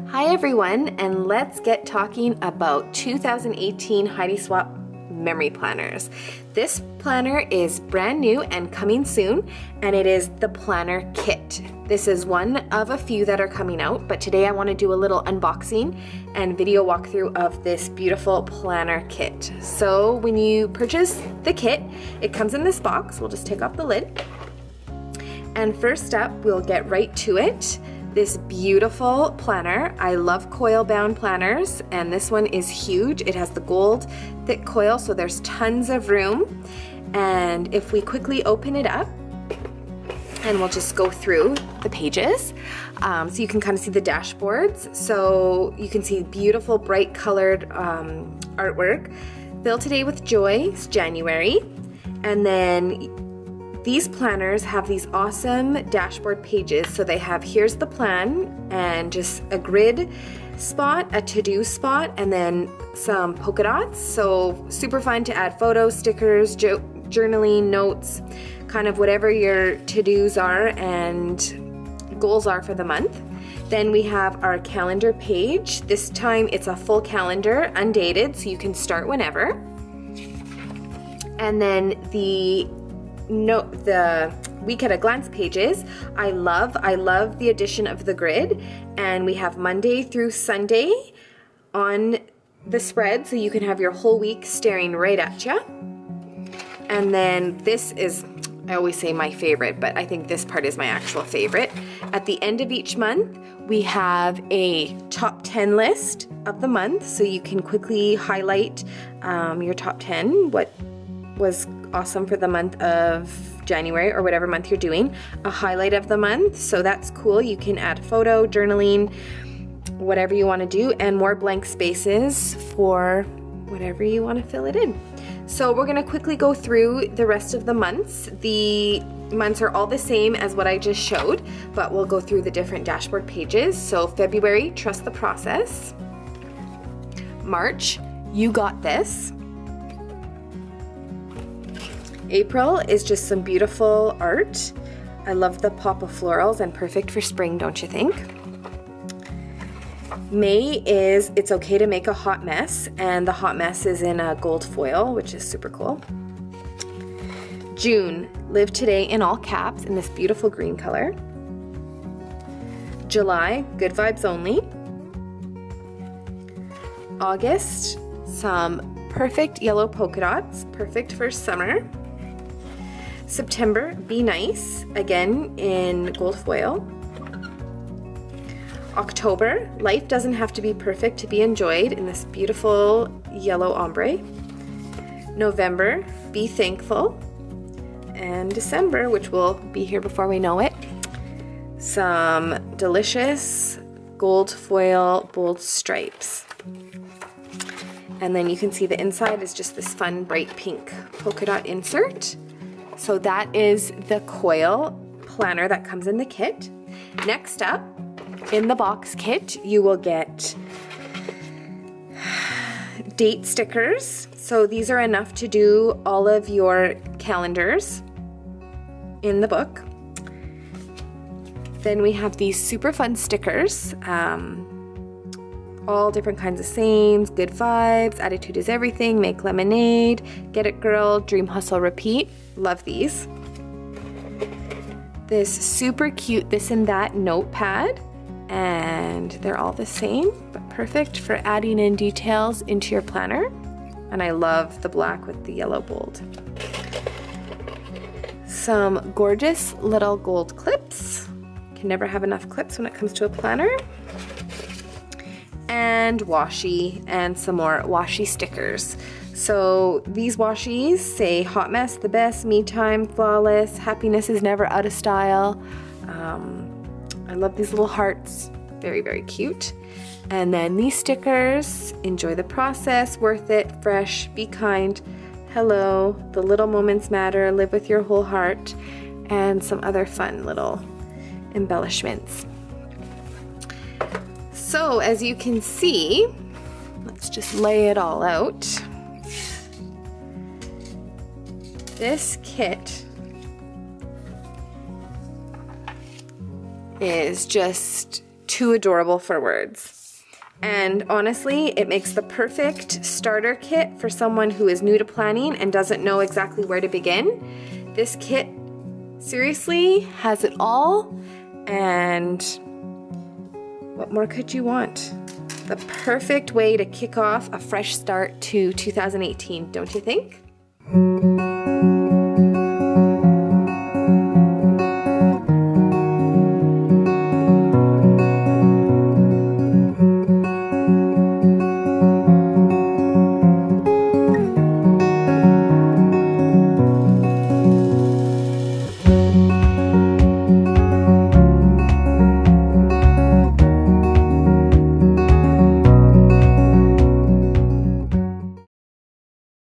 Hi everyone, and let's get talking about 2018 Heidi Swapp memory planners. This planner is brand new and coming soon, and it is the planner kit. This is one of a few that are coming out, but today I want to do a little unboxing and video walkthrough of this beautiful planner kit. So when you purchase the kit, it comes in this box. We'll just take off the lid. And first up, we'll get right to it. This beautiful planner. I love coil bound planners, and this one is huge. It has the gold thick coil, so there's tons of room. And if we quickly open it up, and we'll just go through the pages, so you can kind of see the dashboards. So you can see beautiful bright colored artwork. Built Today with Joy, it's January. And then these planners have these awesome dashboard pages. So they have, here's the plan, and just a grid spot, a to-do spot, and then some polka dots. So super fun to add photos, stickers, journaling, notes, kind of whatever your to-dos are and goals are for the month. Then we have our calendar page. This time it's a full calendar, undated, so you can start whenever. And then the week at a glance pages. I love the addition of the grid, and we have Monday through Sunday on the spread, so you can have your whole week staring right at you. And then this is, I always say my favorite, but I think this part is my actual favorite. At the end of each month, we have a top 10 list of the month, so you can quickly highlight your top 10, what was awesome for the month of January or whatever month you're doing, a highlight of the month. So that's cool. You can add photo, journaling, whatever you want to do, and more blank spaces for whatever you want to fill it in. So we're going to quickly go through the rest of the months. The months are all the same as what I just showed, but we'll go through the different dashboard pages. So February, Trust the Process. March, You Got This. April is just some beautiful art. I love the pop of florals, and perfect for spring, don't you think? May is It's Okay to Make a Hot Mess, and the hot mess is in a gold foil, which is super cool. June, Live Today in all caps in this beautiful green color. July, Good Vibes Only. August, some perfect yellow polka dots, perfect for summer. September, Be Nice, again in gold foil. October, Life Doesn't Have to Be Perfect to Be Enjoyed in this beautiful yellow ombre. November, Be Thankful. And December, which will be here before we know it, some delicious gold foil bold stripes. And then you can see the inside is just this fun bright pink polka dot insert. So that is the coil planner that comes in the kit. Next up, in the box kit, you will get date stickers. So these are enough to do all of your calendars in the book. Then we have these super fun stickers, all different kinds of sayings, good vibes, attitude is everything, make lemonade, get it girl, dream hustle repeat. Love these. This super cute this and that notepad, and they're all the same, but perfect for adding in details into your planner. And I love the black with the yellow bold. Some gorgeous little gold clips. Can never have enough clips when it comes to a planner. And washi, and some more washi stickers. So these washies say hot mess the best, me time flawless, happiness is never out of style. I love these little hearts, very, very cute. And then these stickers, enjoy the process, worth it, fresh, be kind, hello, the little moments matter, live with your whole heart, and some other fun little embellishments. So as you can see, let's just lay it all out. This kit is just too adorable for words. And honestly, it makes the perfect starter kit for someone who is new to planning and doesn't know exactly where to begin. This kit seriously has it all, and what more could you want? The perfect way to kick off a fresh start to 2018, don't you think?